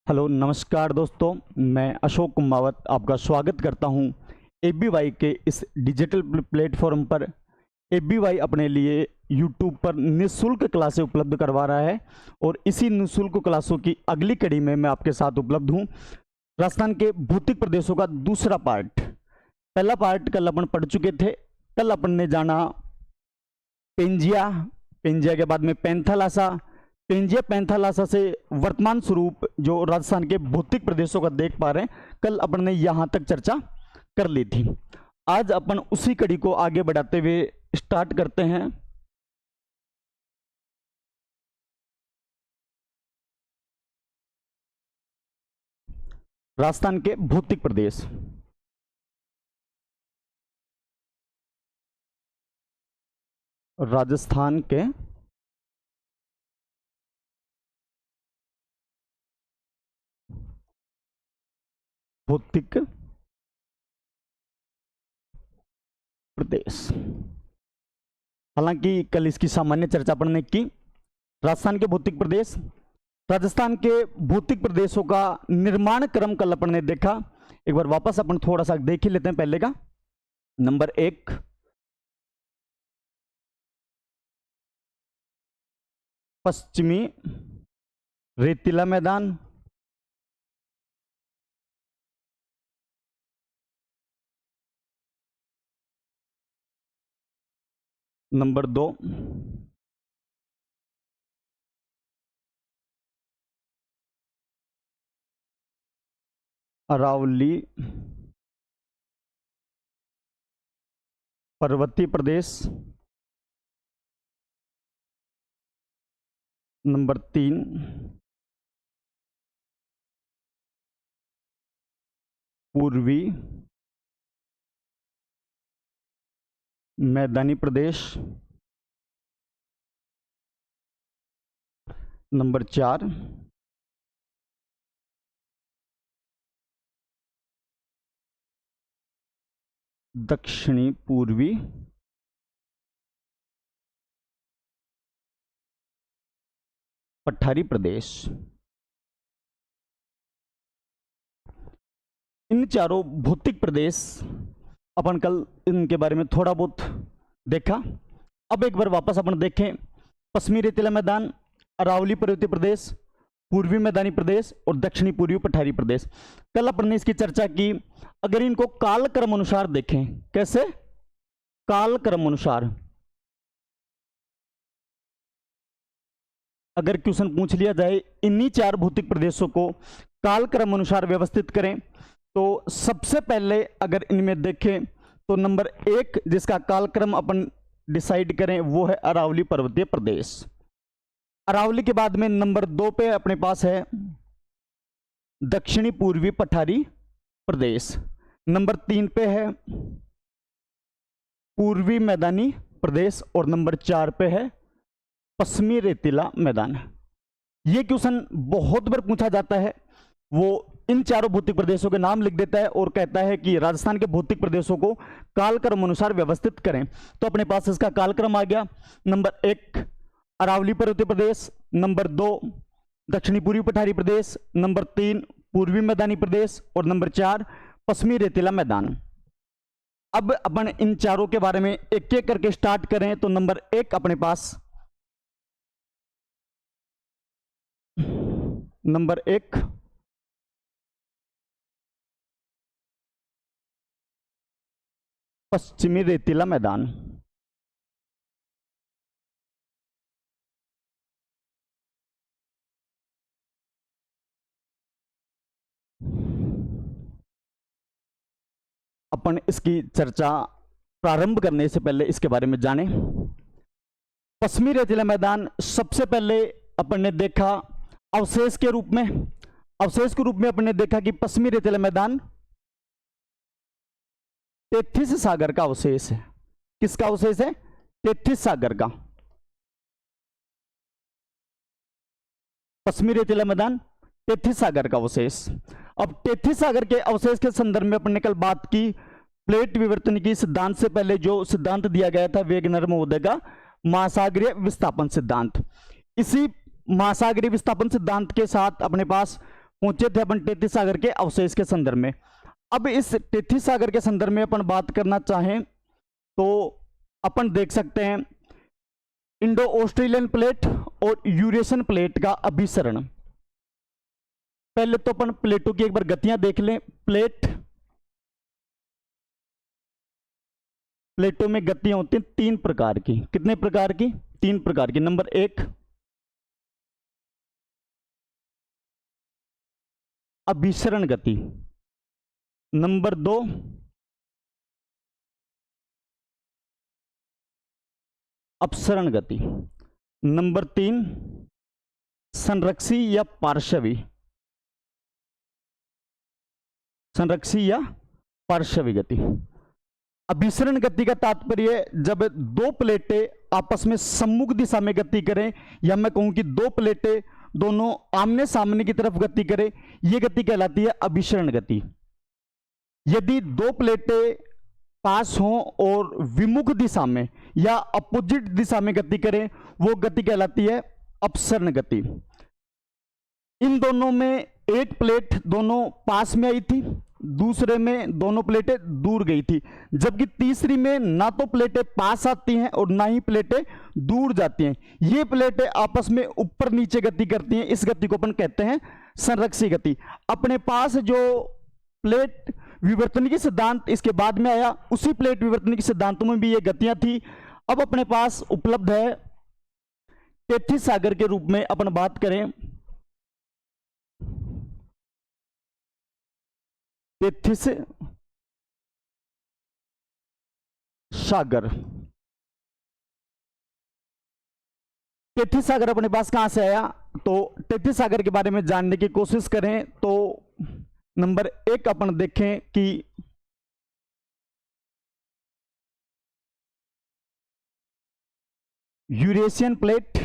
Hello नमस्कार दोस्तों, मैं अशोक कुमावत आपका स्वागत करता हूं एबीवाई के इस डिजिटल प्लेटफॉर्म पर। एबीवाई अपने लिए यूट्यूब पर निःशुल्क क्लासें उपलब्ध करवा रहा है और इसी निःशुल्क क्लासों की अगली कड़ी में मैं आपके साथ उपलब्ध हूं। राजस्थान के भौतिक प्रदेशों का दूसरा पार्ट। पहला पार्ट कल अपन पढ़ चुके थे। कल अपन ने जाना पेंजिया, पेंजिया के बाद में पैंथालासा, पेंजिया पैंथालासा से वर्तमान स्वरूप जो राजस्थान के भौतिक प्रदेशों का देख पा रहे हैं। कल अपन ने यहां तक चर्चा कर ली थी। आज अपन उसी कड़ी को आगे बढ़ाते हुए स्टार्ट करते हैं। राजस्थान के भौतिक प्रदेश। राजस्थान के भौतिक प्रदेश। हालांकि कल इसकी सामान्य चर्चा अपन ने की। राजस्थान के भौतिक प्रदेश, राजस्थान के भौतिक प्रदेशों का निर्माण क्रम कल अपन ने देखा। एक बार वापस अपन थोड़ा सा देख ही लेते हैं। पहले का नंबर 1 पश्चिमी रेतीला मैदान, नंबर 2 अरावली पर्वतीय प्रदेश, नंबर 3 पूर्वी मैदानी प्रदेश, नंबर 4 दक्षिणी पूर्वी पठारी प्रदेश। इन चारों भौतिक प्रदेश अपन कल इनके बारे में थोड़ा बहुत देखा। अब एक बार वापस अपन देखें। पश्चिमी रेतीला मैदान, अरावली पर्वतीय प्रदेश, पूर्वी मैदानी प्रदेश और दक्षिणी पूर्वी पठारी प्रदेश। कल अपन ने इसकी चर्चा की। अगर इनको कालक्रम अनुसार देखें, कैसे कालक्रम अनुसार, अगर क्वेश्चन पूछ लिया जाए इन्हीं चार भौतिक प्रदेशों को कालक्रम अनुसार व्यवस्थित करें, तो सबसे पहले अगर इनमें देखें तो नंबर 1 जिसका कालक्रम अपन डिसाइड करें वो है अरावली पर्वतीय प्रदेश। अरावली के बाद में नंबर 2 पे अपने पास है दक्षिणी पूर्वी पठारी प्रदेश। नंबर 3 पे है पूर्वी मैदानी प्रदेश और नंबर 4 पे है पश्चिमी रेतीला मैदान। ये क्वेश्चन बहुत बार पूछा जाता है। वो इन चारों भौतिक प्रदेशों के नाम लिख देता है और कहता है कि राजस्थान के भौतिक प्रदेशों को कालक्रम अनुसार व्यवस्थित करें। तो अपने पास इसका कालक्रम आ गया। नंबर 1 अरावली पर्वतीय प्रदेश, नंबर 2 दक्षिणी पूर्वी पठारी प्रदेश, नंबर 3 पूर्वी मैदानी प्रदेश और नंबर 4 पश्चिमी रेतीला मैदान। अब अपन इन चारों के बारे में एक एक करके स्टार्ट करें तो नंबर 1 अपने पास, नंबर 1 पश्चिमी रेतीला मैदान। अपन इसकी चर्चा प्रारंभ करने से पहले इसके बारे में जानें। पश्चिमी रेतीला मैदान सबसे पहले अपन ने देखा अवशेष के रूप में। अवशेष के रूप में अपन ने देखा कि पश्चिमी रेतीला मैदान तेथिस सागर का अवशेष है। किसका अवशेष है? तेथिस सागर का। पश्चिमी रेतीला मैदान तेथिस सागर का अवशेष। अब तेथिस सागर के अवशेष के संदर्भ में अपन ने कल बात की प्लेट विवर्तन की सिद्धांत से पहले जो सिद्धांत दिया गया था वेगनर महोदय का महासागरीय विस्थापन सिद्धांत। इसी महासागरीय विस्थापन सिद्धांत के साथ अपने पास पहुंचे थे अपन टेथिस सागर के अवशेष के संदर्भ में। अब इस टेथिस सागर के संदर्भ में अपन बात करना चाहें तो अपन देख सकते हैं इंडो ऑस्ट्रेलियन प्लेट और यूरेशियन प्लेट का अभिसरण। पहले तो अपन प्लेटों की एक बार गतियां देख लें। प्लेटों में गतियां होती हैं 3 प्रकार की। कितने प्रकार की? 3 प्रकार की। नंबर 1 अभिसरण गति, नंबर 2 अपसरण गति, नंबर 3 संरक्षी या पार्श्वी, संरक्षी या पार्श्वी गति। अभिसरण गति का तात्पर्य जब 2 प्लेटें आपस में सम्मुख दिशा में गति करें, या मैं कहूं कि 2 प्लेटें दोनों आमने सामने की तरफ गति करें, यह गति कहलाती है अभिसरण गति। यदि 2 प्लेटें पास हों और विमुख दिशा में या अपोजिट दिशा में गति करें, वो गति कहलाती है अपसरण गति। इन दोनों में एक प्लेट दोनों पास में आई थी, दूसरे में दोनों प्लेटें दूर गई थी, जबकि तीसरी में ना तो प्लेटें पास आती हैं और ना ही प्लेटें दूर जाती हैं। ये प्लेटें आपस में ऊपर नीचे गति करती हैं। इस गति को अपन कहते हैं संरक्षी गति। अपने पास जो प्लेट विवर्तनिकी सिद्धांत इसके बाद में आया, उसी प्लेट विवर्तनिकी सिद्धांतों में भी ये गतियां थी। अब अपने पास उपलब्ध है टेथिस सागर के रूप में अपन बात करें, टेथिस सागर। टेथिस सागर अपने पास कहां से आया? तो टेथिस सागर के बारे में जानने की कोशिश करें तो नंबर 1 अपन देखें कि यूरेशियन प्लेट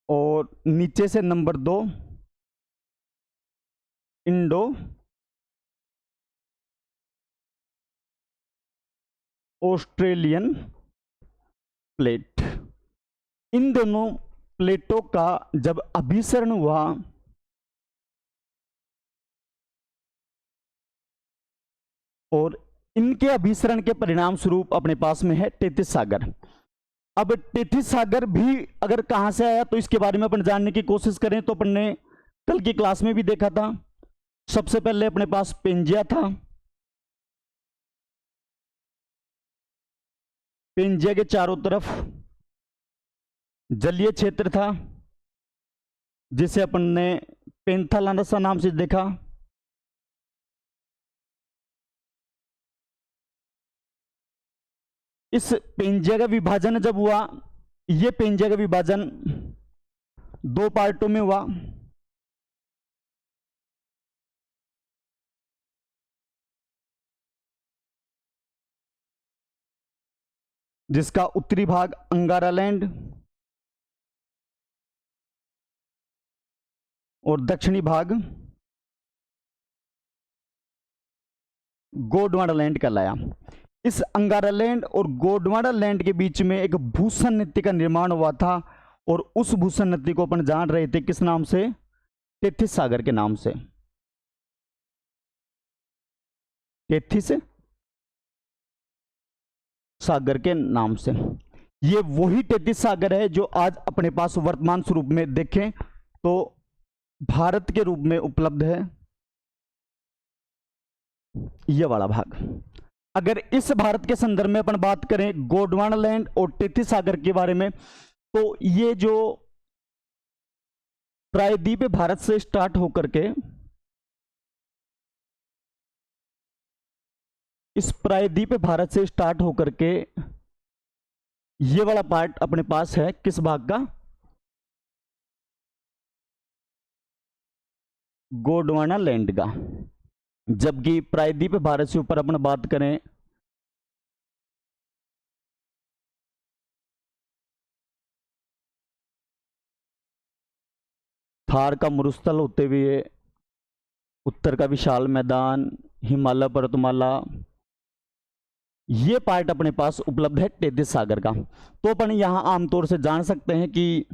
और नीचे से नंबर 2 इंडो ऑस्ट्रेलियन प्लेट। इन दोनों प्लेटों का जब अभिसरण हुआ और इनके अभिसरण के परिणाम स्वरूप अपने पास में है टेथिस सागर। अब टेथिस सागर भी अगर कहां से आया तो इसके बारे में अपन जानने की कोशिश करें तो अपन ने कल की क्लास में भी देखा था। सबसे पहले अपने पास पेंजिया था, पेंजिया के चारों तरफ जलीय क्षेत्र था जिसे अपन ने पेंथालानसा नाम से देखा। इस पेंजिया का विभाजन जब हुआ, यह पेंजिया का विभाजन 2 पार्टों में हुआ। जिसका उत्तरी भाग अंगारालैंड और दक्षिणी भाग गोंडवानालैंड कहलाया। इस अंगारालैंड और गोंडवानालैंड के बीच में एक भूषण नदी का निर्माण हुआ था और उस भूषण नदी को अपन जान रहे थे किस नाम से? टेथिस सागर के नाम से। टेथिस सागर के नाम से। ये वही टेथिस सागर है जो आज अपने पास वर्तमान स्वरूप में देखें तो भारत के रूप में उपलब्ध है, यह वाला भाग। अगर इस भारत के संदर्भ में अपन बात करें गोंडवानालैंड और टेथिस सागर के बारे में, तो ये जो प्रायद्वीप भारत से स्टार्ट होकर के इस प्रायद्वीप भारत से स्टार्ट होकर के ये वाला पार्ट अपने पास है किस भाग का? गोंडवानालैंड का। जबकि प्रायद्वीप भारत से ऊपर अपन बात करें थार का मरुस्थल होते हुए उत्तर का विशाल मैदान, हिमालय पर्वतमाला, ये पार्ट अपने पास उपलब्ध है टेथिस सागर का। तो अपन यहां आमतौर से जान सकते हैं कि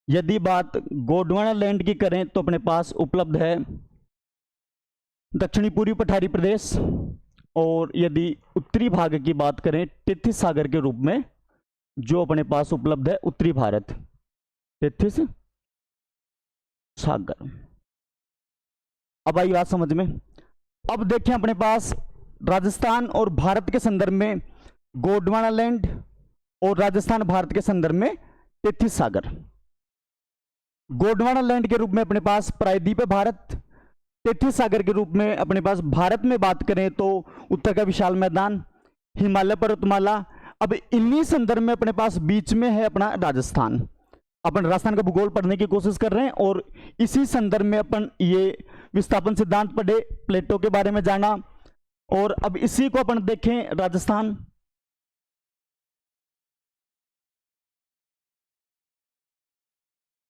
यदि बात गोंडवाना लैंड की करें तो अपने पास उपलब्ध है दक्षिणी पूर्वी पठारी प्रदेश, और यदि उत्तरी भाग की बात करें टेथिस सागर के रूप में जो अपने पास उपलब्ध है उत्तरी भारत, टेथिस सागर। अब आई बात समझ में। अब देखें अपने पास राजस्थान और भारत के संदर्भ में गोंडवाना लैंड और राजस्थान भारत के संदर्भ में टेथिस सागर। गोंडवाना लैंड के रूप में अपने पास प्रायद्वीप भारत, टेथिस सागर के रूप में अपने पास भारत में बात करें तो उत्तर का विशाल मैदान, हिमालय पर्वतमाला। अब इन्हीं संदर्भ में अपने पास बीच में है अपना राजस्थान। अपन राजस्थान का भूगोल पढ़ने की कोशिश कर रहे हैं और इसी संदर्भ में अपन ये विस्थापन सिद्धांत पढ़े, प्लेटों के बारे में जाना, और अब इसी को अपन देखें राजस्थान।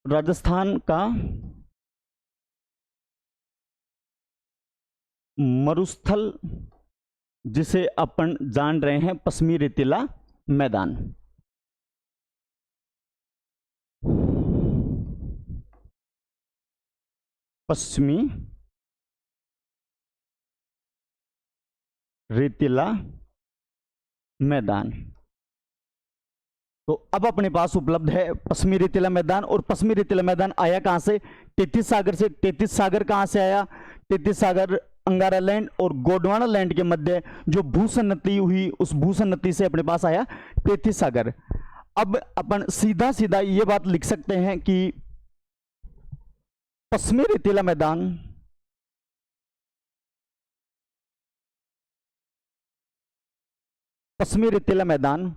राजस्थान का मरुस्थल जिसे अपन जान रहे हैं पश्चिमी रेतीला मैदान। पश्चिमी रेतीला मैदान। तो अब अपने पास उपलब्ध है पश्चिमी रेतीला मैदान, और पश्चिमी रेतीला मैदान आया कहां से? टेथिस सागर से। टेथिस सागर कहां से आया? टेथिस सागर अंगारा लैंड और गोंडवाना लैंड के मध्य जो भूसन्नति हुई उस भूसन्नति से अपने पास आया टेथिस सागर। अब अपन सीधा सीधा ये बात लिख सकते हैं कि पश्चिमी रेतीला मैदान पश्चिमी रेतीला मैदान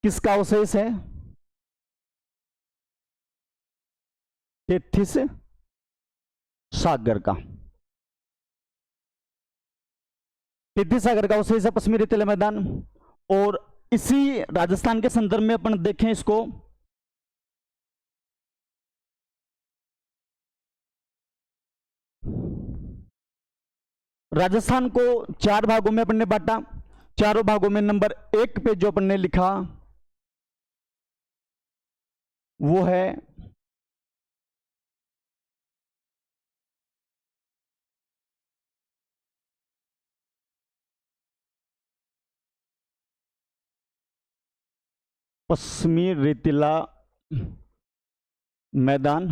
किसका अवशेष है? टेथिस सागर का। टेथिस सागर का अवशेष है पश्चिमी रेतीला मैदान। और इसी राजस्थान के संदर्भ में अपन देखें इसको, राजस्थान को 4 भागों में अपन ने बांटा। चारों भागों में नंबर 1 पे जो अपन ने लिखा वो है पश्चिमी रेतीला मैदान।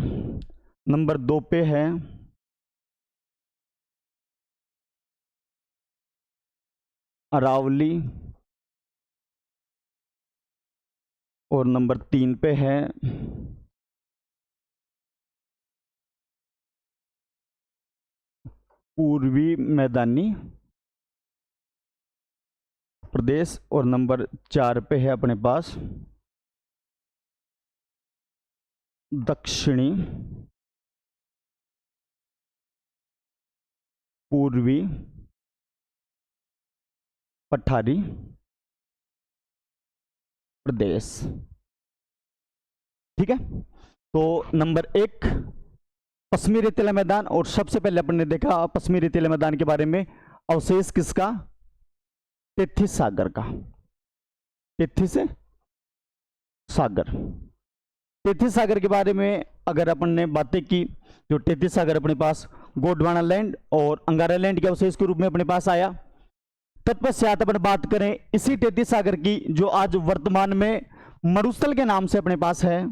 नंबर 2 पे है अरावली, और नंबर 3 पे है पूर्वी मैदानी प्रदेश, और नंबर 4 पे है अपने पास दक्षिणी पूर्वी पठारी प्रदेश। ठीक है, तो नंबर 1 पश्चिमी रेतीला मैदान, और सबसे पहले अपन ने देखा पश्चिमी रेतीला मैदान के बारे में, अवशेष किसका? टेथिस सागर का। टेथिस सागर। टेथिस सागर के बारे में अगर अपन ने बातें की, जो टेथिस सागर अपने पास गोंडवाना लैंड और अंगारा लैंड के अवशेष के रूप में अपने पास आया। तत्पश्चात अपन बात करें इसी टेथिस सागर की जो आज वर्तमान में मरुस्थल के नाम से अपने पास है,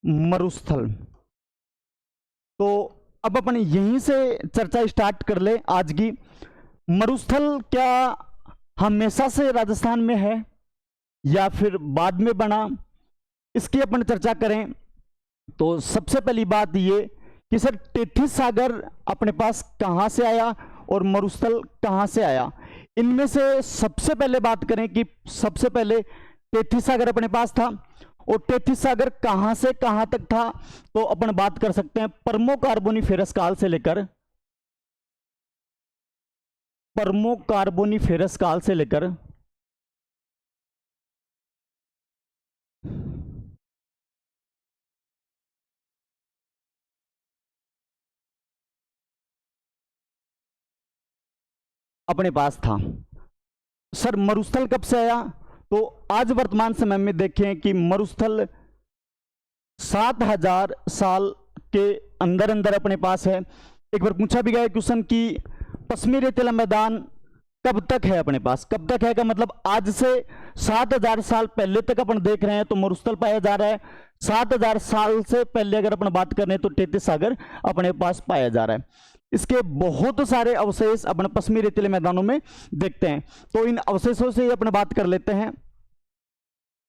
मरुस्थल। तो अब अपन यहीं से चर्चा स्टार्ट कर ले आज की। मरुस्थल क्या हमेशा से राजस्थान में है या फिर बाद में बना, इसकी अपन चर्चा करें तो सबसे पहली बात ये कि सर टेथिस सागर अपने पास कहां से आया और मरुस्थल कहां से आया। इनमें से सबसे पहले बात करें कि सबसे पहले टेथिस सागर अपने पास था, और टेथिस सागर कहां से कहां तक था, तो अपन बात कर सकते हैं परमो कार्बोनिफेरस काल से लेकर परमो कार्बोनिफेरस काल से लेकर अपने पास था। सर मरुस्थल कब से आया? तो आज वर्तमान समय में देखें कि मरुस्थल 7000 साल के अंदर अंदर अपने पास है। एक बार पूछा भी गया क्वेश्चन कि पश्चिमी रेतीला मैदान कब तक है अपने पास? कब तक है का मतलब आज से 7000 साल पहले तक अपन देख रहे हैं तो मरुस्थल पाया जा रहा है। 7000 साल से पहले अगर अपन बात करें तो तैतीस सागर अपने पास पाया जा रहा है। इसके बहुत सारे अवशेष अपन पश्चिमी रेतीले मैदानों में देखते हैं, तो इन अवशेषों से अपन बात कर लेते हैं।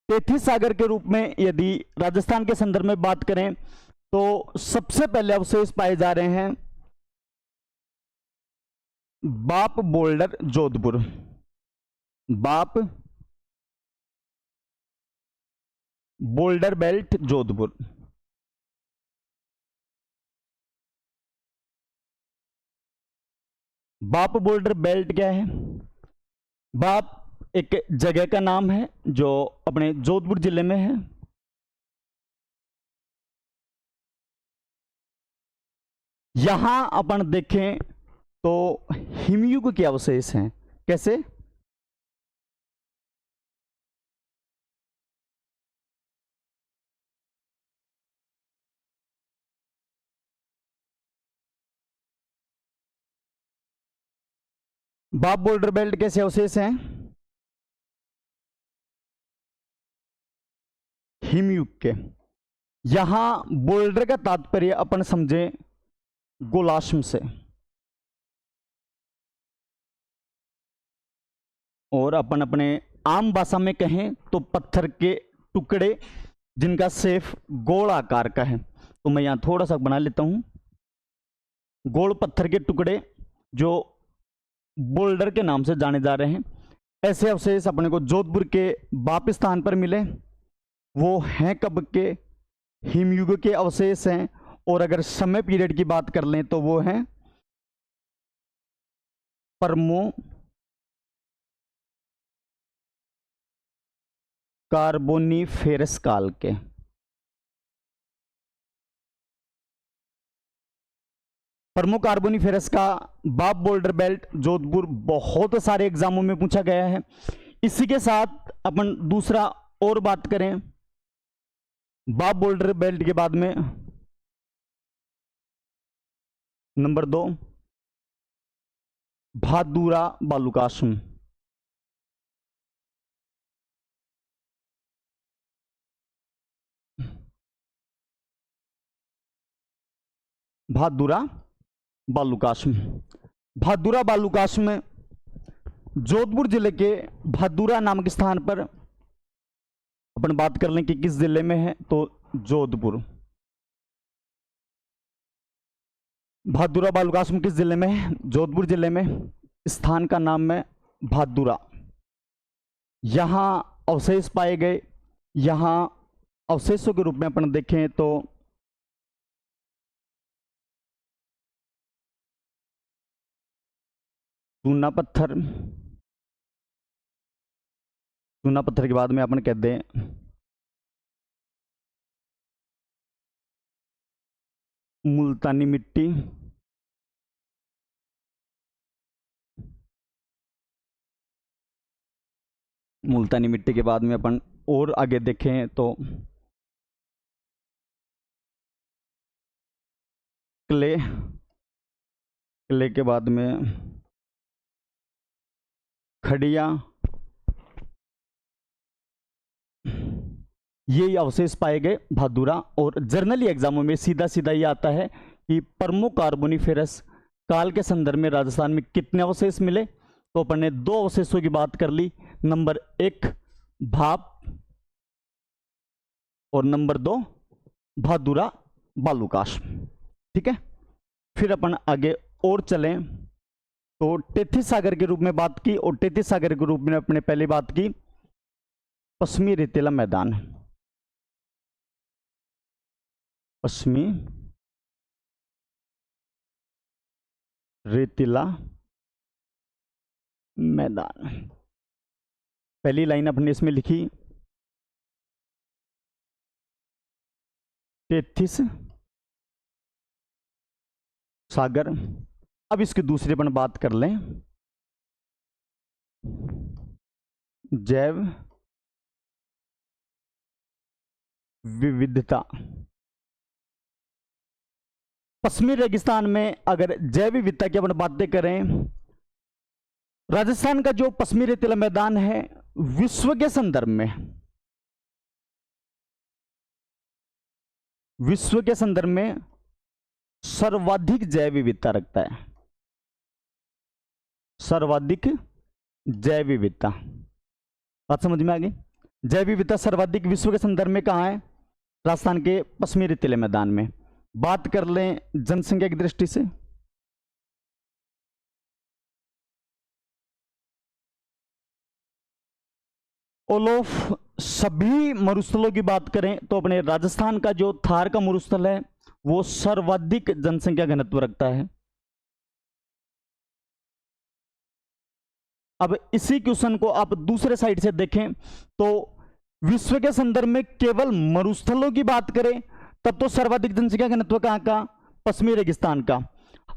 तैतीस सागर के रूप में यदि राजस्थान के संदर्भ में बात करें तो सबसे पहले अवशेष पाए जा रहे हैं बाप बोल्डर जोधपुर। बाप बोल्डर बेल्ट जोधपुर। बाप बोल्डर बेल्ट क्या है? बाप एक जगह का नाम है जो अपने जोधपुर जिले में है। यहां अपन देखें तो हिमयुग के अवशेष हैं। कैसे? बाप बोल्डर बेल्ट कैसे अवशेष हैं? हिमयुग के। यहां बोल्डर का तात्पर्य अपन समझे गोलाश्म से, और अपन अपने आम भाषा में कहें तो पत्थर के टुकड़े जिनका शेप गोल आकार का है। तो मैं यहां थोड़ा सा बना लेता हूं। गोल पत्थर के टुकड़े जो बोल्डर के नाम से जाने जा रहे हैं, ऐसे अवशेष अपने को जोधपुर के बाप स्थान पर मिले। वो हैं कब के? हिमयुग के अवशेष हैं। और अगर समय पीरियड की बात कर लें तो वो हैं परमो कार्बोनिफेरस काल के। परमो कार्बोनिफेरस का बाप बोल्डर बेल्ट जोधपुर बहुत सारे एग्जामों में पूछा गया है। इसी के साथ अपन दूसरा और बात करें बाप बोल्डर बेल्ट के बाद में, नंबर 2 भादुरा बालुकाश्म। भादुरा बालुकाश्म। भादुरा बालुकाश्म जोधपुर जिले के भादुरा नामक स्थान पर अपन बात कर लें कि किस जिले में है, तो जोधपुर। भादुरा बालुकाश्म किस जिले में है? जोधपुर जिले में। स्थान का नाम है भादुरा। यहां अवशेष पाए गए। यहां अवशेषों के रूप में अपन देखें तो चूना पत्थर। चूना पत्थर के बाद में अपन कहते हैं मुल्तानी मिट्टी। मुल्तानी मिट्टी के बाद में अपन और आगे देखें तो क्ले। क्ले के बाद में खड़िया। ये अवशेष पाए गए भादुरा। और जर्नली एग्जामों में सीधा सीधा ये आता है कि परमो कार्बोनिफेरस काल के संदर्भ में राजस्थान में कितने अवशेष मिले। तो अपन ने 2 अवशेषों की बात कर ली, नंबर 1 भाप और नंबर 2 भादुरा बालुकाश्म। ठीक है, फिर अपन आगे और चलें तो तैतीस सागर के रूप में बात की, और तैतीस सागर के रूप में अपने पहले बात की पश्चिमी रेतीला मैदान। पश्चिमी रेतीला मैदान। पहली लाइन अपने इसमें लिखी 33 सागर। अब इसकी दूसरी अपन बात कर लें जैव विविधता। पश्चिमी रेगिस्तान में अगर जैव विविधता की अपन बातें करें, राजस्थान का जो पश्चिमी रेतीला मैदान है विश्व के संदर्भ में, सर्वाधिक जैव विविधता रखता है। सर्वाधिक जैव विविधता, बात समझ में आ गई। जैव विविधता सर्वाधिक विश्व के संदर्भ में कहां है? राजस्थान के पश्चिमी रेतीले मैदान में। बात कर लें जनसंख्या की दृष्टि से, ऑल ऑफ सभी मरुस्थलों की बात करें तो अपने राजस्थान का जो थार का मरुस्थल है वो सर्वाधिक जनसंख्या घनत्व रखता है। अब इसी क्वेश्चन को आप दूसरे साइड से देखें तो विश्व के संदर्भ में केवल मरुस्थलों की बात करें तब तो सर्वाधिक जनसंख्या घनत्व कहां का? पश्चिमी रेगिस्तान का।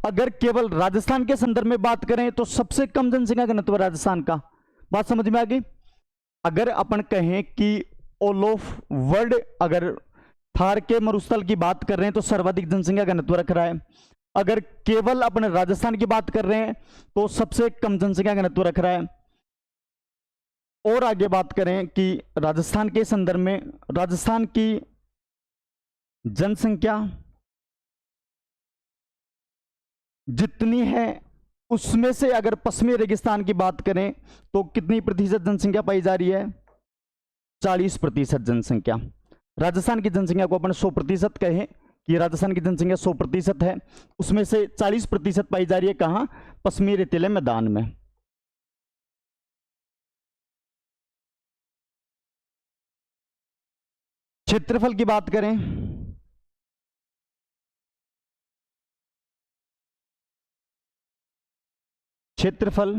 अगर केवल राजस्थान के संदर्भ में बात करें तो सबसे कम जनसंख्या घनत्व राजस्थान का। बात समझ में आ गई। अगर अपन कहें कि ऑल ऑफ वर्ल्ड अगर थार के मरुस्थल की बात कर रहे हैं तो सर्वाधिक जनसंख्या घनत्व रख रहा है। अगर केवल अपने राजस्थान की बात कर रहे हैं तो सबसे कम जनसंख्या घनत्व रख रहा है। और आगे बात करें कि राजस्थान के संदर्भ में राजस्थान की जनसंख्या जितनी है उसमें से अगर पश्चिमी रेगिस्तान की बात करें तो कितनी प्रतिशत जनसंख्या पाई जा रही है? 40% जनसंख्या। राजस्थान की जनसंख्या को अपन 100% कहें कि राजस्थान की जनसंख्या 100% है, उसमें से 40% पाई जा रही है कहां? पश्चिमी रेतीले मैदान में। क्षेत्रफल की बात करें, क्षेत्रफल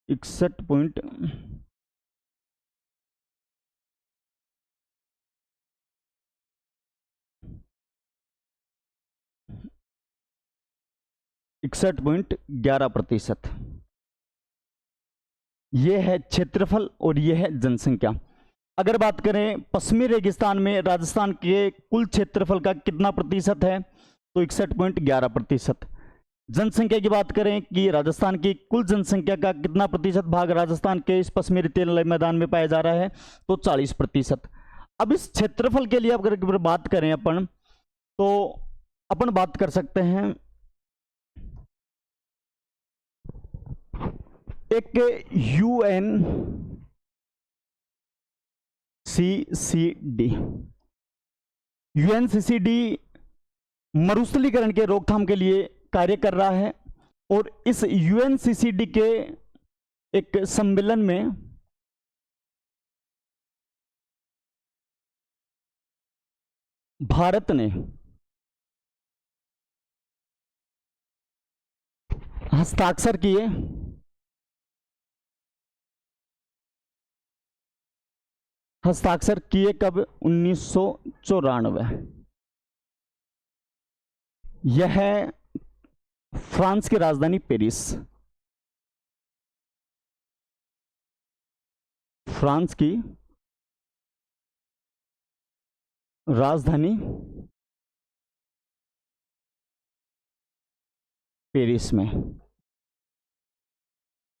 61.11%। यह है क्षेत्रफल और यह है जनसंख्या। अगर बात करें पश्चिमी रेगिस्तान में राजस्थान के कुल क्षेत्रफल का कितना प्रतिशत है तो 61.11%। जनसंख्या की बात करें कि राजस्थान की कुल जनसंख्या का कितना प्रतिशत भाग राजस्थान के इस पश्चिमी रेतीले मैदान में पाया जा रहा है तो 40%। अब इस क्षेत्रफल के लिए अगर बात करें अपन तो अपन बात कर सकते हैं एक यूएनसीसीडी मरुस्थलीकरण के रोकथाम के लिए कार्य कर रहा है और इस यूएनसीसीडी के एक सम्मेलन में भारत ने हस्ताक्षर किए। हस्ताक्षर किए कब? 1994। यह है फ्रांस की राजधानी पेरिस। फ्रांस की राजधानी पेरिस में।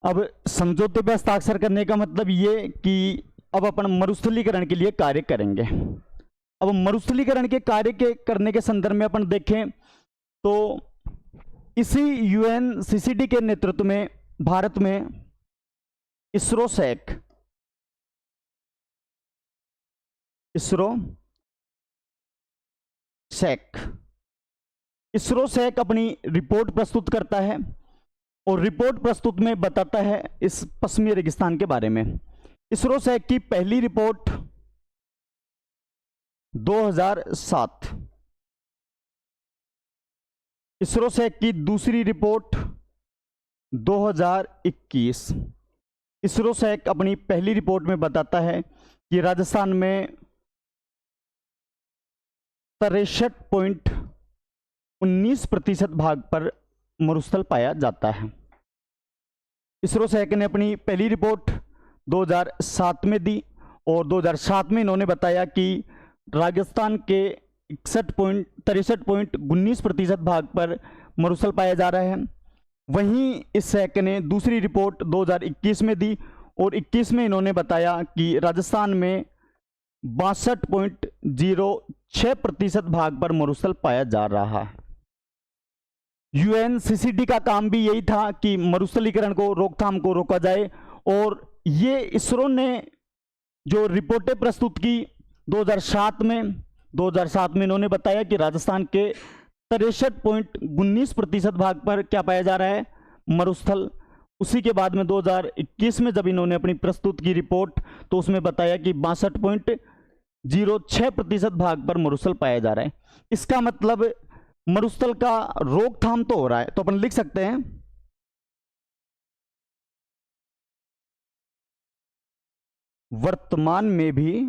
अब समझौते पर हस्ताक्षर करने का मतलब ये कि अब अपन मरुस्थलीकरण के लिए कार्य करेंगे। अब मरुस्थलीकरण के कार्य के करने के संदर्भ में अपन देखें तो इसी यूएनसीसीडी के नेतृत्व में भारत में इसरोसैक अपनी रिपोर्ट प्रस्तुत करता है और रिपोर्ट प्रस्तुत में बताता है इस पश्चिमी रेगिस्तान के बारे में। इसरोसैक की पहली रिपोर्ट 2007, इसरोसैक की दूसरी रिपोर्ट 2021। इसरोसैक अपनी पहली रिपोर्ट में बताता है कि राजस्थान में 63.19% भाग पर मरुस्थल पाया जाता है। इसरो सहक ने अपनी पहली रिपोर्ट 2007 में दी और 2007 में इन्होंने बताया कि राजस्थान के 63.19% भाग पर मरुस्थल पाया जा रहा है। वहीं इस सहक ने दूसरी रिपोर्ट 2021 में दी और 21 में इन्होंने बताया कि राजस्थान में 62.06% भाग पर मरुस्थल पाया जा रहा है। UNCCD का काम भी यही था कि मरुस्थलीकरण को रोकथाम को रोका जाए और ये इसरो ने जो रिपोर्टें प्रस्तुत की 2007 में इन्होंने बताया कि राजस्थान के 63.19% भाग पर क्या पाया जा रहा है, मरुस्थल। उसी के बाद में 2021 में जब इन्होंने अपनी प्रस्तुत की रिपोर्ट तो उसमें बताया कि 62.06% भाग पर मरुस्थल पाया जा रहा है। इसका मतलब मरुस्थल का रोकथाम तो हो रहा है। तो अपन लिख सकते हैं वर्तमान में भी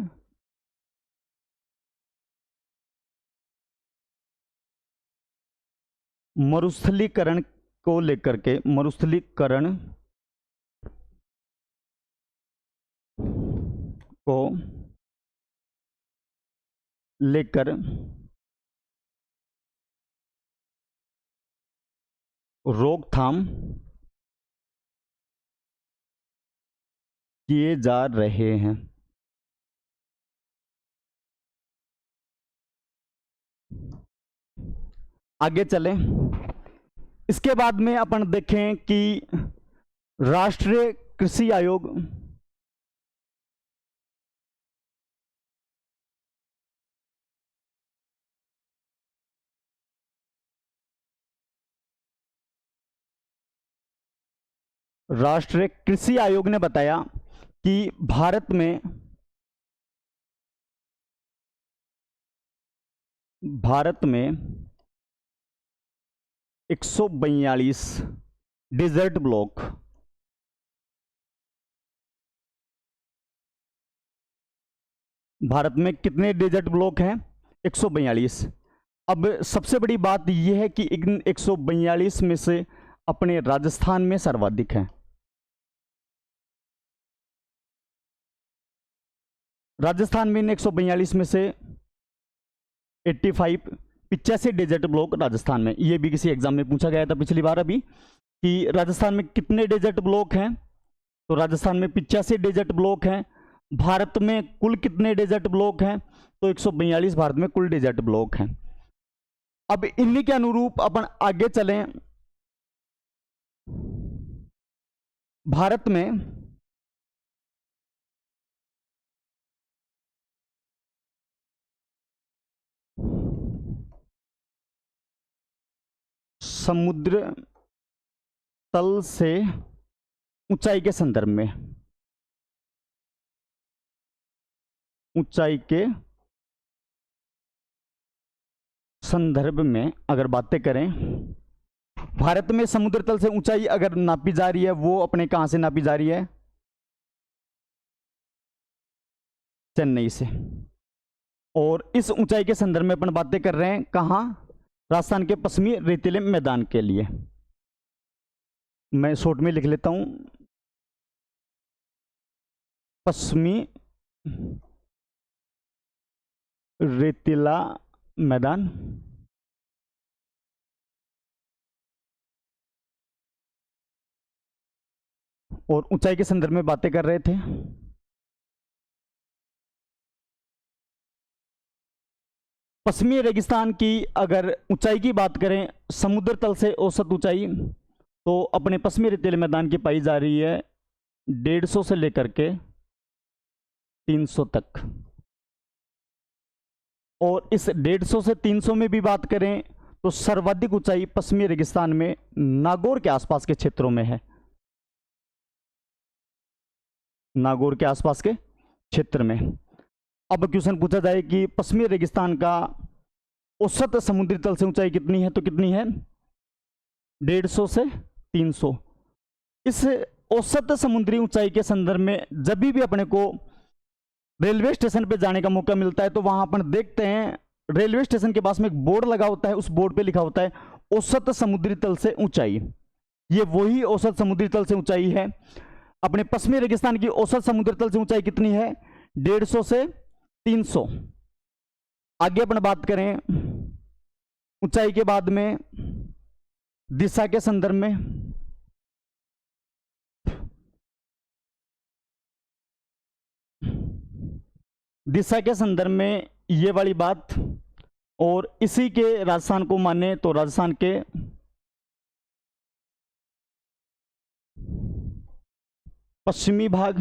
मरुस्थलीकरण को लेकर के मरुस्थलीकरण को लेकर रोकथाम किए जा रहे हैं। आगे चलें। इसके बाद में अपन देखें कि राष्ट्रीय कृषि आयोग राष्ट्रीय कृषि आयोग ने बताया कि भारत में 142 डेजर्ट ब्लॉक भारत में कितने डेजर्ट ब्लॉक हैं? 142। अब सबसे बड़ी बात यह है कि इन 142 में से अपने राजस्थान में सर्वाधिक हैं। राजस्थान में इन 142 में से 85 डेजर्ट ब्लॉक राजस्थान में। ये भी किसी एग्जाम में पूछा गया था पिछली बार अभी कि राजस्थान में कितने डेजर्ट ब्लॉक हैं, तो राजस्थान में 85 डेजर्ट ब्लॉक हैं। भारत में कुल कितने डेजर्ट ब्लॉक हैं, तो 142 भारत में कुल डेजर्ट ब्लॉक हैं। अब इन्हीं के अनुरूप अपन आगे चलें। भारत में समुद्र तल से ऊंचाई के संदर्भ में अगर बातें करें, भारत में समुद्र तल से ऊंचाई अगर नापी जा रही है वो अपने कहां से नापी जा रही है? चेन्नई से। और इस ऊंचाई के संदर्भ में अपन बातें कर रहे हैं कहां? राजस्थान के पश्चिमी रेतीले मैदान के लिए। मैं शॉर्ट में लिख लेता हूं, पश्चिमी रेतीला मैदान और ऊंचाई के संदर्भ में बातें कर रहे थे। पश्चिमी रेगिस्तान की अगर ऊंचाई की बात करें, समुद्र तल से औसत ऊंचाई, तो अपने पश्चिमी रेतीले मैदान की पाई जा रही है 150 से लेकर के 300 तक। और इस 150 से 300 में भी बात करें तो सर्वाधिक ऊंचाई पश्चिमी रेगिस्तान में नागौर के आसपास के क्षेत्रों में है। नागौर के आसपास के क्षेत्र में। अब क्वेश्चन पूछा जाए कि पश्चिमी रेगिस्तान का औसत समुद्री तल से ऊंचाई कितनी है, तो कितनी है? 150 से 300। इस औसत समुद्री ऊंचाई के संदर्भ में जब भी अपने को रेलवे स्टेशन पे जाने का मौका मिलता है तो वहां अपन देखते हैं रेलवे स्टेशन के पास में एक बोर्ड लगा होता है, उस बोर्ड पे लिखा होता है औसत समुद्री तल से ऊंचाई, ये वही औसत समुद्री तल से ऊंचाई है। अपने पश्चिमी रेगिस्तान की औसत समुद्री तल से ऊंचाई कितनी है? 150 से 300। आगे अपन बात करें ऊंचाई के बाद में दिशा के संदर्भ में, दिशा के संदर्भ में ये वाली बात, और इसी के राजस्थान को माने तो राजस्थान के पश्चिमी भाग,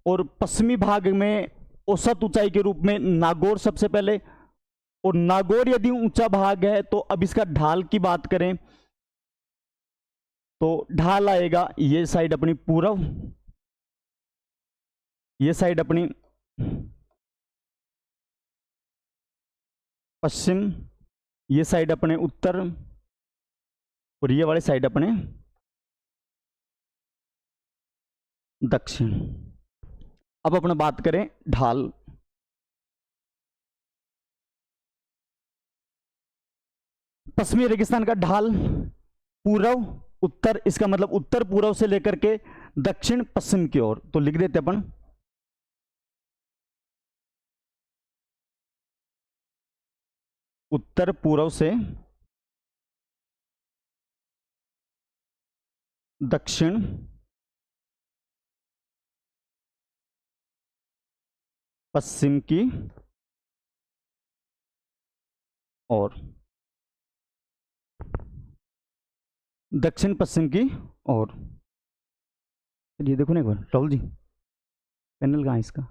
और पश्चिमी भाग में औसत ऊंचाई के रूप में नागौर सबसे पहले। और नागौर यदि ऊंचा भाग है तो अब इसका ढाल की बात करें तो ढाल आएगा ये साइड अपनी पूर्व, ये साइड अपनी पश्चिम, ये साइड अपने उत्तर, और ये वाली साइड अपने दक्षिण। अब अपन बात करें ढाल। पश्चिमी रेगिस्तान का ढाल पूर्व उत्तर, इसका मतलब उत्तर पूर्व से लेकर के दक्षिण पश्चिम की ओर। तो लिख देते अपन उत्तर पूर्व से दक्षिण पश्चिम की ओर, दक्षिण पश्चिम की ओर। ये देखो ना एक बार राहुल जी, पैनल कहाँ है इसका?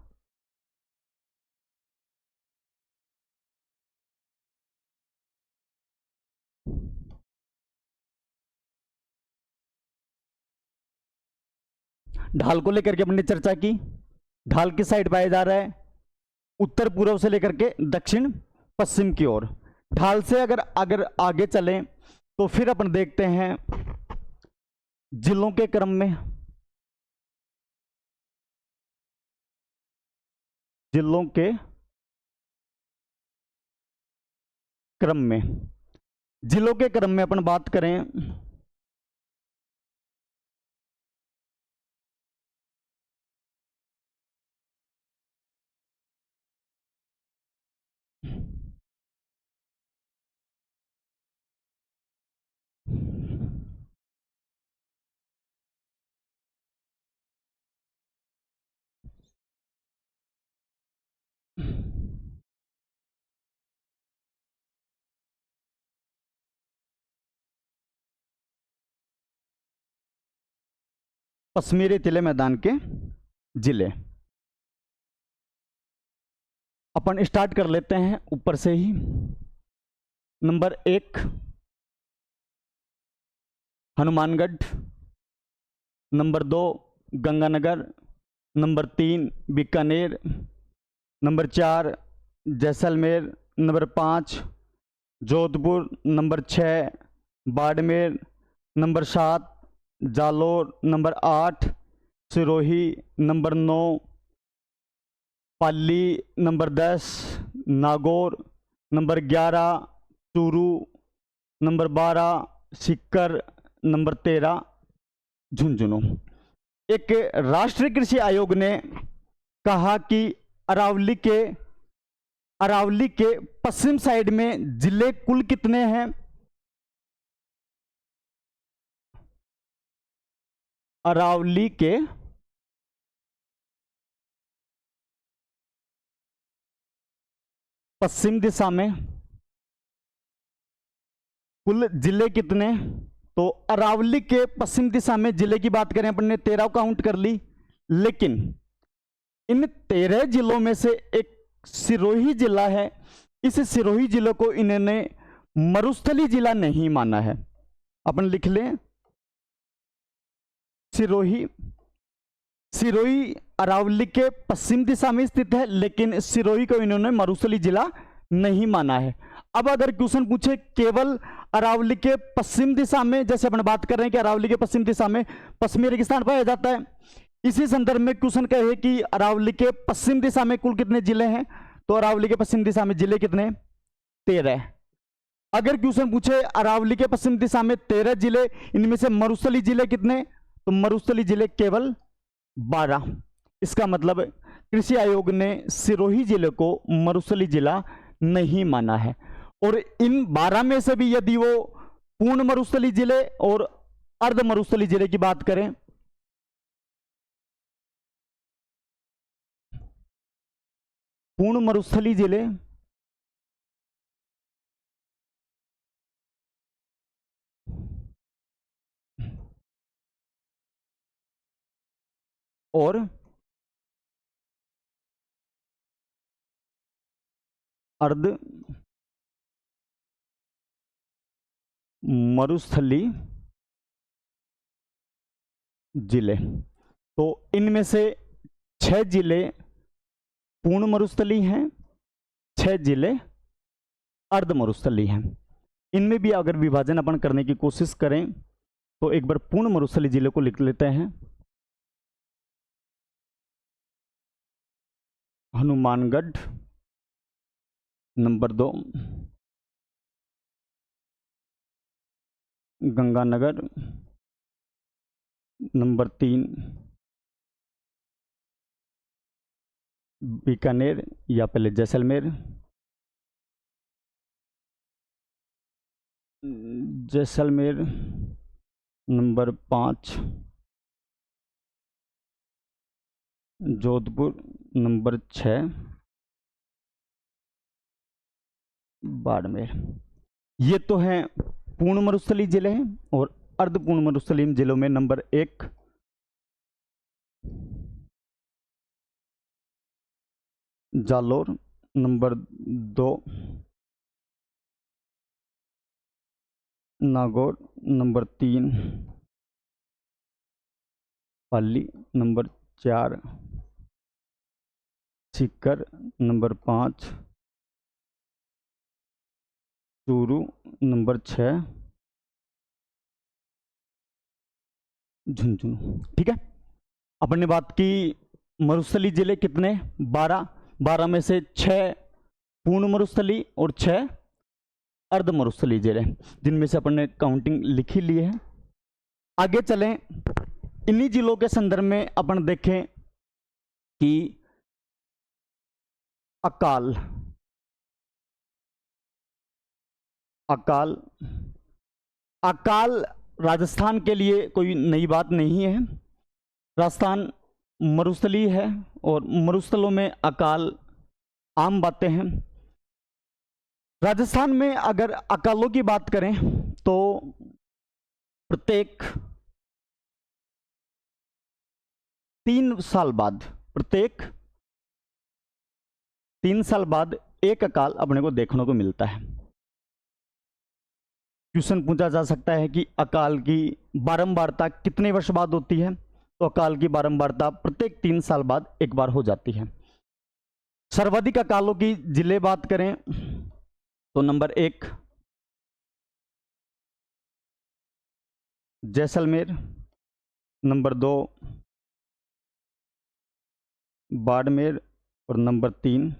ढाल को लेकर के हमने चर्चा की। ढाल किस साइड पाया जा रहा है? उत्तर पूर्व से लेकर के दक्षिण पश्चिम की ओर। ढाल से अगर अगर आगे चलें तो फिर अपन देखते हैं जिलों के क्रम में, जिलों के क्रम में, जिलों के क्रम में अपन बात करें पश्चिमी रेतीले मैदान के जिले। अपन स्टार्ट कर लेते हैं ऊपर से ही। Number 1 Hanumangarh, number 2 Ganganagar, number 3 Bikaner, number 4 Jaisalmer, number 5 Jodhpur, number 6 Barmer, number 7 Jalore, number 8 Sirohi, number 9 Pali, number 10 Nagaur, number 11 Churu, number 12 Sikar, number 13 Jhunjhunu. एक राष्ट्रीय कृषि आयोग ने कहा कि अरावली के पश्चिम साइड में जिले कुल कितने हैं? अरावली के पश्चिम दिशा में कुल जिले कितने? तो अरावली के पश्चिम दिशा में जिले की बात करें अपन ने 13 काउंट कर ली, लेकिन इन 13 जिलों में से एक सिरोही जिला है। इस सिरोही जिले को इन्होंने मरुस्थली जिला नहीं माना है। अपन लिख लें सिरोही। सिरोही अरावली के पश्चिम दिशा में स्थित है, लेकिन सिरोही को इन्होंने मरुस्थली जिला नहीं माना है। अब अगर क्वेश्चन पूछे केवल अरावली के पश्चिम दिशा में, जैसे अपन बात कर रहे हैं कि अरावली के पश्चिम दिशा में पश्चिमी रेगिस्तान पाया जाता है, इसी संदर्भ में क्वेश्चन कहे कि अरावली के पश्चिम दिशा में कुल कितने जिले हैं, तो अरावली के पश्चिम दिशा में जिले कितने? 13। अगर क्वेश्चन पूछे अरावली के पश्चिम दिशा में 13 जिले, इनमें से मरुस्थली जिले कितने, तो मरुस्थली जिले केवल 12। इसका मतलब कृषि आयोग ने सिरोही जिले को मरुस्थली जिला नहीं माना है। और इन 12 में से भी यदि वो पूर्ण मरुस्थली जिले और अर्ध मरुस्थली जिले की बात करें, पूर्ण मरुस्थली जिले और अर्ध मरुस्थली जिले, तो इनमें से 6 जिले पूर्ण मरुस्थली हैं, 6 जिले अर्ध मरुस्थली हैं। इनमें भी अगर विभाजन अपन करने की कोशिश करें तो एक बार पूर्ण मरुस्थली जिले को लिख लेते हैं। हनुमानगढ़ नंबर 2, गंगानगर नंबर 3, बीकानेर या पहले जैसलमेर, जैसलमेर नंबर 5, जोधपुर नंबर 6, बाड़मेर। ये तो हैं पूर्ण मरुस्थली जिले हैं। और अर्ध पूर्ण मरुस्थलीय जिलों में number 1 Jalore, number 2 Nagaur, number 3 Pali, number 4 Sikar, number 5 Churu, number 6 Jhunjhunu. ठीक है, अपन ने बात की मरुस्थली जिले कितने, 12, 12 में से 6 पूर्ण मरुस्थली और 6 अर्ध मरुस्थली जिले, जिनमें से अपन ने काउंटिंग लिखी ली है। आगे चलें, इन्हीं जिलों के संदर्भ में अपन देखें कि अकाल, अकाल, अकाल राजस्थान के लिए कोई नई बात नहीं है। राजस्थान मरुस्थली है और मरुस्थलों में अकाल आम बातें हैं। राजस्थान में अगर अकालों की बात करें तो प्रत्येक 3 साल बाद, प्रत्येक 3 साल बाद एक अकाल अपने को देखने को मिलता है। क्वेश्चन पूछा जा सकता है कि अकाल की बारंबारता कितने वर्ष बाद होती है, तो अकाल की बारंबारता प्रत्येक 3 साल बाद एक बार हो जाती है। सर्वाधिक अकालों की जिले बात करें तो नंबर 1 जैसलमेर, नंबर 2 बाड़मेर और नंबर 3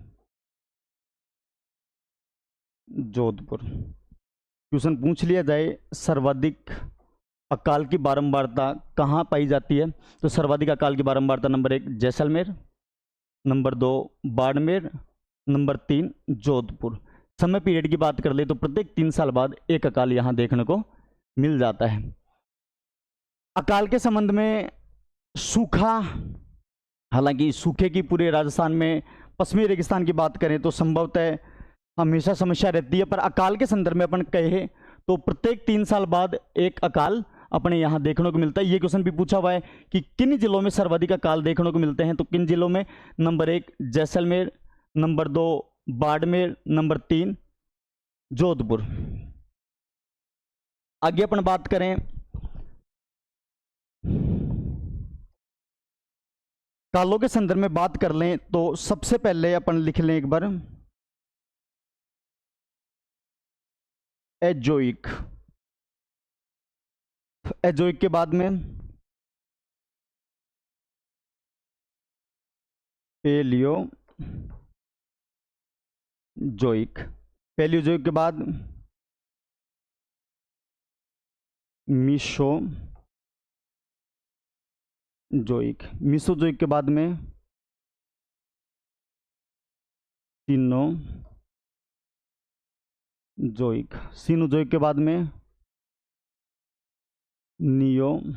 जोधपुर। क्वेश्चन पूछ लिया जाए सर्वाधिक अकाल की बारंबारता कहाँ पाई जाती है, तो सर्वाधिक अकाल की बारंबारता number 1 Jaisalmer, number 2 Barmer, number 3 Jodhpur. समय पीरियड की बात कर ले तो प्रत्येक 3 साल बाद एक अकाल यहाँ देखने को मिल जाता है। अकाल के संबंध में सूखा, हालांकि सूखे की पूरे राजस्थान में पश्चिमी रेगिस्तान की बात करें तो संभवतः हमेशा समस्या रहती है, पर अकाल के संदर्भ में अपन कहे तो प्रत्येक 3 साल बाद एक अकाल अपने यहाँ देखने को मिलता है। ये क्वेश्चन भी पूछा हुआ है कि किन जिलों में सर्वाधिक अकाल देखने को मिलते हैं, तो किन जिलों में, number 1 Jaisalmer, number 2 Barmer, number 3 Jodhpur. आगे अपन बात करें कालों के संदर्भ में बात कर लें तो सबसे पहले अपन लिख लें एक बार एजोइक, एजोइक के बाद में पेलियोजोइक, पेलियोजोइक के बाद मीसोजोइक। मीसोजोइक के बाद में सीनोजोइक। सीनोजोइक के बाद में नियोजोइक।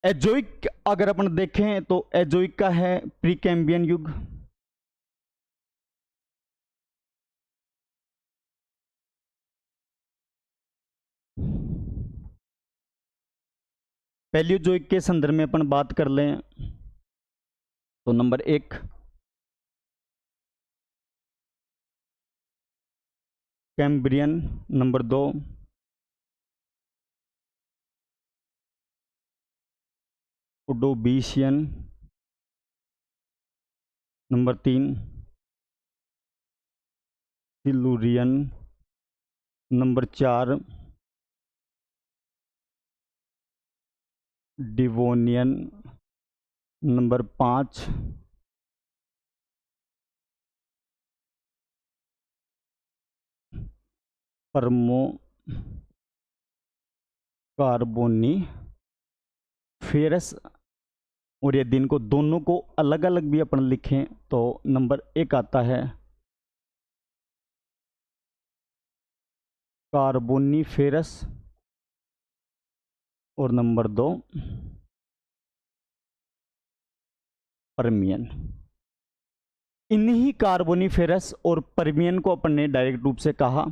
एजोइक अगर अपन देखें तो एजोइक का है प्रीकैम्बियन युग। पैलियोजोइक के संदर्भ में अपन बात कर लें तो number 1 Cambrian, number 2 Ordovician, number 3 Silurian, number 4 Devonian, number 5 Permo Carboniferous. और यदि इनको दोनों को अलग अलग भी अपन लिखें तो नंबर 1 आता है कार्बोनिफेरस और नंबर 2 पर्मियन। इन्हीं कार्बोनिफेरस और पर्मियन को अपन ने डायरेक्ट रूप से कहा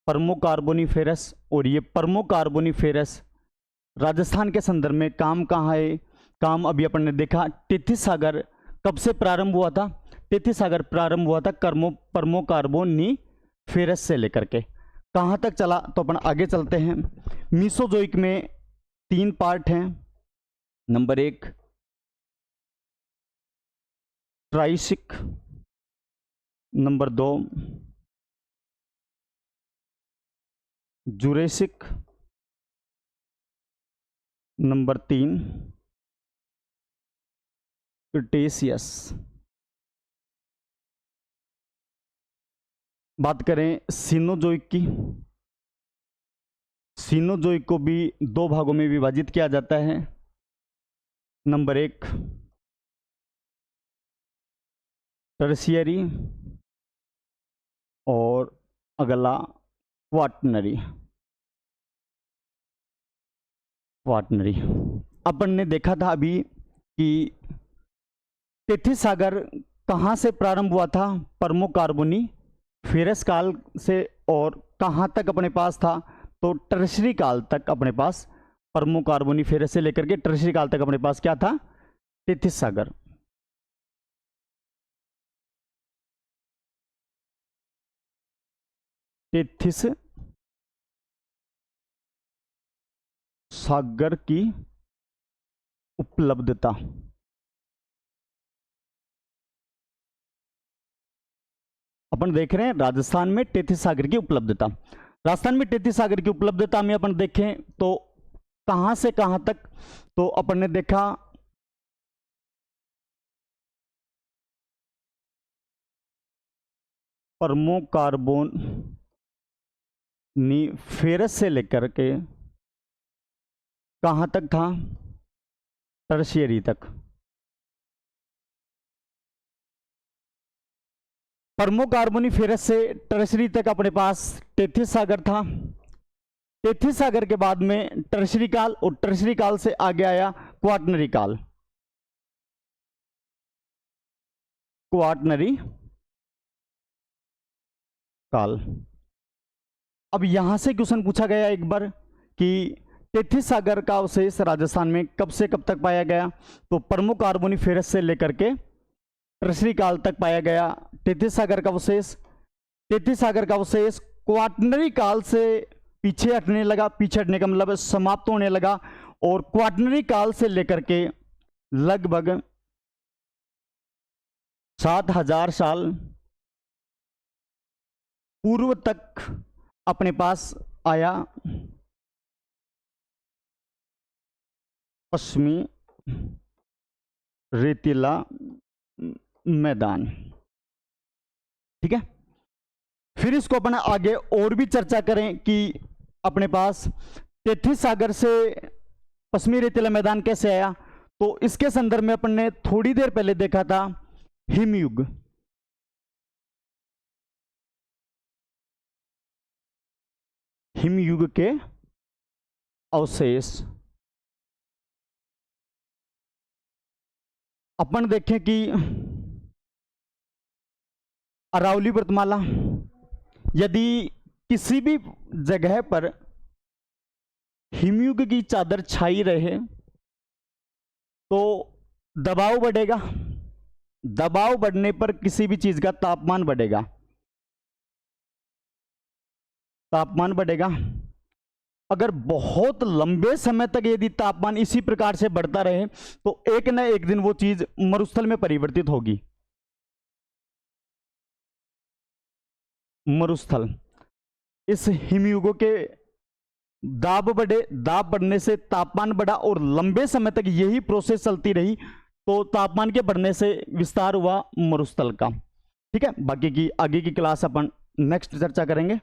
परमो कार्बोनिफेरस। और ये परमो कार्बोनिफेरस राजस्थान के संदर्भ में काम कहाँ है? काम अभी अपन ने देखा टेथिस सागर कब से प्रारंभ हुआ था? टेथिस सागर प्रारंभ हुआ था परमो कार्बोनिफेरस से लेकर के कहाँ तक चला, तो अपन आगे चलते हैं। मीसोजोइक में 3 पार्ट हैं। Number 1 Triassic, number 2 Jurassic, number 3 Cretaceous. बात करें सीनोजोइक की, सीनोजोइक को भी 2 भागों में विभाजित किया जाता है। नंबर 1 टर्शियरी और अगला क्वाटनरी। अपन ने देखा था अभी कि टेथिस सागर कहाँ से प्रारंभ हुआ था? परमो कार्बोनिफेरस काल से। और कहाँ तक अपने पास था? तो टर्शियरी काल तक अपने पास, परमो कार्बोनिफेरस से लेकर के टर्शियरी काल तक अपने पास क्या था? टेथिस सागर। टेथिस सागर की उपलब्धता। अपन देख रहे हैं राजस्थान में टेथिस सागर की उपलब्धता। राजस्थान में टेथिस सागर की उपलब्धता में अपन देखें तो कहां से कहां तक, तो अपन ने देखा परमो कार्बोनिफेरस से लेकर के कहां तक था? टर्शियरी तक। परमो कार्बोनिफेरस से टर्शियरी तक अपने पास टेथिस सागर था। टेथिस सागर के बाद में टर्शियरी काल, और टर्शियरी काल से आगे आया क्वाटरनरी काल। क्वाटरनरी काल। अब यहां से क्वेश्चन पूछा गया एक बार कि टेथिस सागर का अवशेष राजस्थान में कब से कब तक पाया गया? तो परमो कार्बोनिफेरस से लेकर के टर्शियरी काल तक पाया गया टेथिस सागर का अवशेष। टेथिस सागर का अवशेष क्वाटरनरी काल से पीछे हटने लगा, पीछे हटने का मतलब समाप्त होने लगा। और क्वाटरनरी काल से लेकर के लगभग 7000 साल पूर्व तक अपने पास आया पश्चिमी रेतीला मैदान। ठीक है, फिर इसको अपन आगे और भी चर्चा करें कि अपने पास तेथिस सागर से पश्चिमी रेतीला मैदान कैसे आया, तो इसके संदर्भ में अपन ने थोड़ी देर पहले देखा था हिमयुग। हिमयुग के अवशेष अपन देखें कि अरावली पर्वतमाला, यदि किसी भी जगह पर हिमयुग की चादर छाई रहे तो दबाव बढ़ेगा, दबाव बढ़ने पर किसी भी चीज का तापमान बढ़ेगा, तापमान बढ़ेगा। अगर बहुत लंबे समय तक यदि तापमान इसी प्रकार से बढ़ता रहे तो एक न एक दिन वो चीज मरुस्थल में परिवर्तित होगी। मरुस्थल, इस हिमयुगों के दाब बढ़े, दाब बढ़ने से तापमान बढ़ा और लंबे समय तक यही प्रोसेस चलती रही तो तापमान के बढ़ने से विस्तार हुआ मरुस्थल का। ठीक है, बाकी की आगे की क्लास अपन नेक्स्ट चर्चा करेंगे।